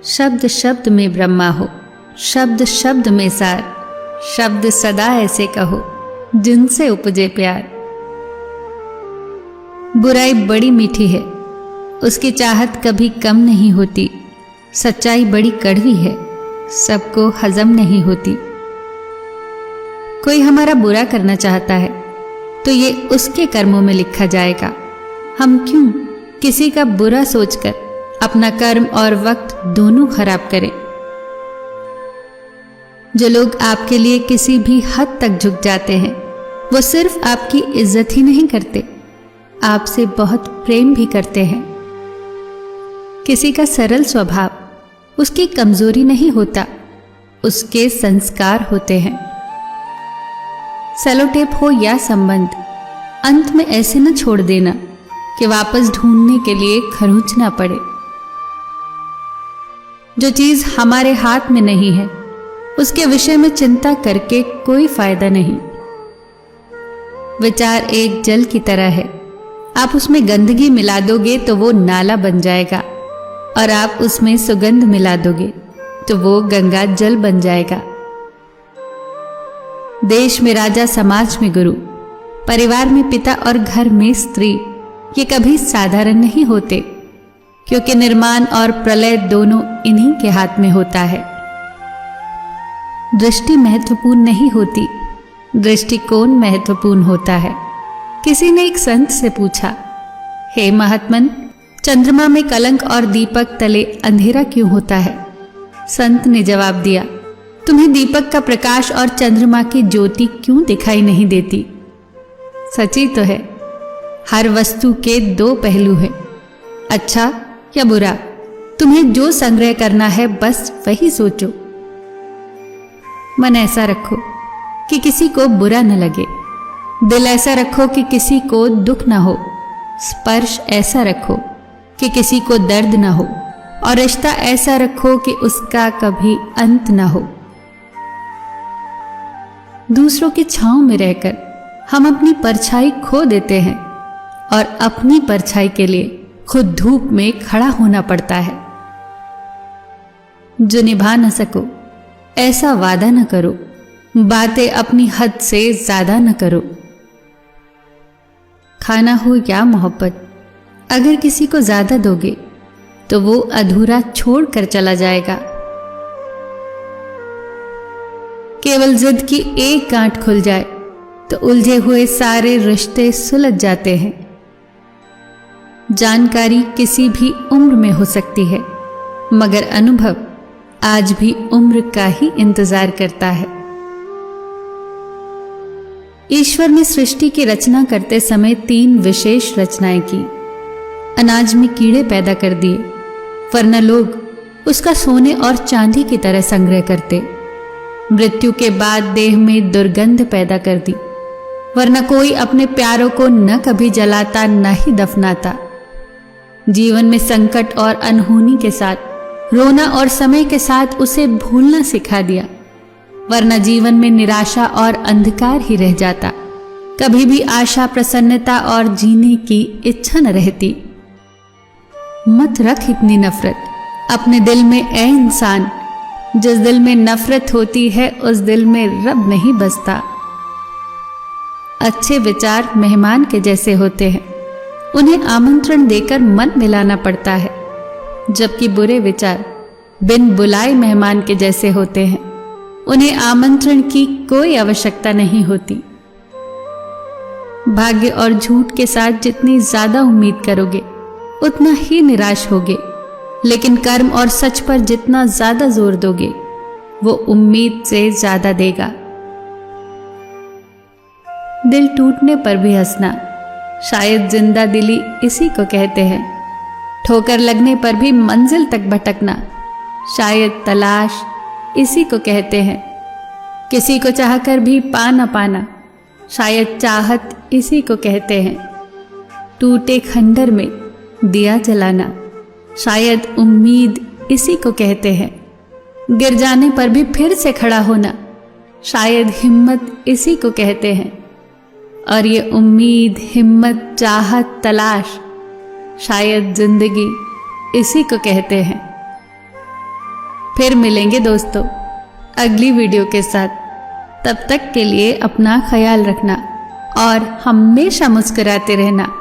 शब्द शब्द में ब्रह्मा हो, शब्द शब्द में सार, शब्द सदा ऐसे कहो जिनसे उपजे प्यार। बुराई बड़ी मीठी है, उसकी चाहत कभी कम नहीं होती। सच्चाई बड़ी कड़वी है, सबको हजम नहीं होती। कोई हमारा बुरा करना चाहता है तो ये उसके कर्मों में लिखा जाएगा। हम क्यों किसी का बुरा सोचकर अपना कर्म और वक्त दोनों खराब करें। जो लोग आपके लिए किसी भी हद तक झुक जाते हैं, वो सिर्फ आपकी इज्जत ही नहीं करते, आपसे बहुत प्रेम भी करते हैं। किसी का सरल स्वभाव उसकी कमजोरी नहीं होता, उसके संस्कार होते हैं। सेलोटेप हो या संबंध, अंत में ऐसे न छोड़ देना कि वापस ढूंढने के लिए खरोंचना पड़े। जो चीज हमारे हाथ में नहीं है, उसके विषय में चिंता करके कोई फायदा नहीं। विचार एक जल की तरह है, आप उसमें गंदगी मिला दोगे तो वो नाला बन जाएगा, और आप उसमें सुगंध मिला दोगे तो वो गंगा जल बन जाएगा। देश में राजा, समाज में गुरु, परिवार में पिता और घर में स्त्री, ये कभी साधारण नहीं होते, क्योंकि निर्माण और प्रलय दोनों इन्हीं के हाथ में होता है। दृष्टि महत्वपूर्ण नहीं होती, दृष्टिकोण महत्वपूर्ण होता है। किसी ने एक संत से पूछा, हे महात्मन, चंद्रमा में कलंक और दीपक तले अंधेरा क्यों होता है? संत ने जवाब दिया, तुम्हें दीपक का प्रकाश और चंद्रमा की ज्योति क्यों दिखाई नहीं देती? सच्ची तो है, हर वस्तु के दो पहलू हैं, अच्छा या बुरा। तुम्हें जो संग्रह करना है बस वही सोचो। मन ऐसा रखो कि किसी को बुरा न लगे, दिल ऐसा रखो कि किसी को दुख न हो, स्पर्श ऐसा रखो कि किसी को दर्द न हो, और रिश्ता ऐसा रखो कि उसका कभी अंत न हो। दूसरों की छांव में रहकर हम अपनी परछाई खो देते हैं, और अपनी परछाई के लिए खुद धूप में खड़ा होना पड़ता है। जो निभा न सको ऐसा वादा न करो, बातें अपनी हद से ज्यादा न करो। खाना हो या मोहब्बत, अगर किसी को ज्यादा दोगे तो वो अधूरा छोड़ कर चला जाएगा। केवल जिद की एक गांठ खुल जाए तो उलझे हुए सारे रिश्ते सुलझ जाते हैं। जानकारी किसी भी उम्र में हो सकती है, मगर अनुभव आज भी उम्र का ही इंतजार करता है। ईश्वर ने सृष्टि की रचना करते समय 3 विशेष रचनाएं की। अनाज में कीड़े पैदा कर दिए, वरना लोग उसका सोने और चांदी की तरह संग्रह करते। मृत्यु के बाद देह में दुर्गंध पैदा कर दी, वरना कोई अपने प्यारों को न कभी जलाता न ही दफनाता। जीवन में संकट और अनहोनी के साथ रोना और समय के साथ उसे भूलना सिखा दिया, वरना जीवन में निराशा और अंधकार ही रह जाता। कभी भी आशा, प्रसन्नता और जीने की इच्छा न रहती। मत रख इतनी नफरत अपने दिल में ए इंसान, जिस दिल में नफरत होती है उस दिल में रब नहीं बसता। अच्छे विचार मेहमान के जैसे होते हैं, उन्हें आमंत्रण देकर मन मिलाना पड़ता है, जबकि बुरे विचार बिन बुलाए मेहमान के जैसे होते हैं, उन्हें आमंत्रण की कोई आवश्यकता नहीं होती। भाग्य और झूठ के साथ जितनी ज्यादा उम्मीद करोगे उतना ही निराश होगे, लेकिन कर्म और सच पर जितना ज्यादा जोर दोगे वो उम्मीद से ज्यादा देगा। दिल टूटने पर भी हंसना, शायद जिंदा दिली इसी को कहते हैं। ठोकर लगने पर भी मंजिल तक भटकना, शायद तलाश इसी को कहते हैं। किसी को चाहकर भी पा न पाना, शायद चाहत इसी को कहते हैं। टूटे खंडर में दिया जलाना, शायद उम्मीद इसी को कहते हैं। गिर जाने पर भी फिर से खड़ा होना, शायद हिम्मत इसी को कहते हैं। और ये उम्मीद, हिम्मत, चाहत, तलाश शायद जिंदगी इसी को कहते हैं। फिर मिलेंगे दोस्तों अगली वीडियो के साथ। तब तक के लिए अपना ख्याल रखना और हमेशा मुस्कुराते रहना।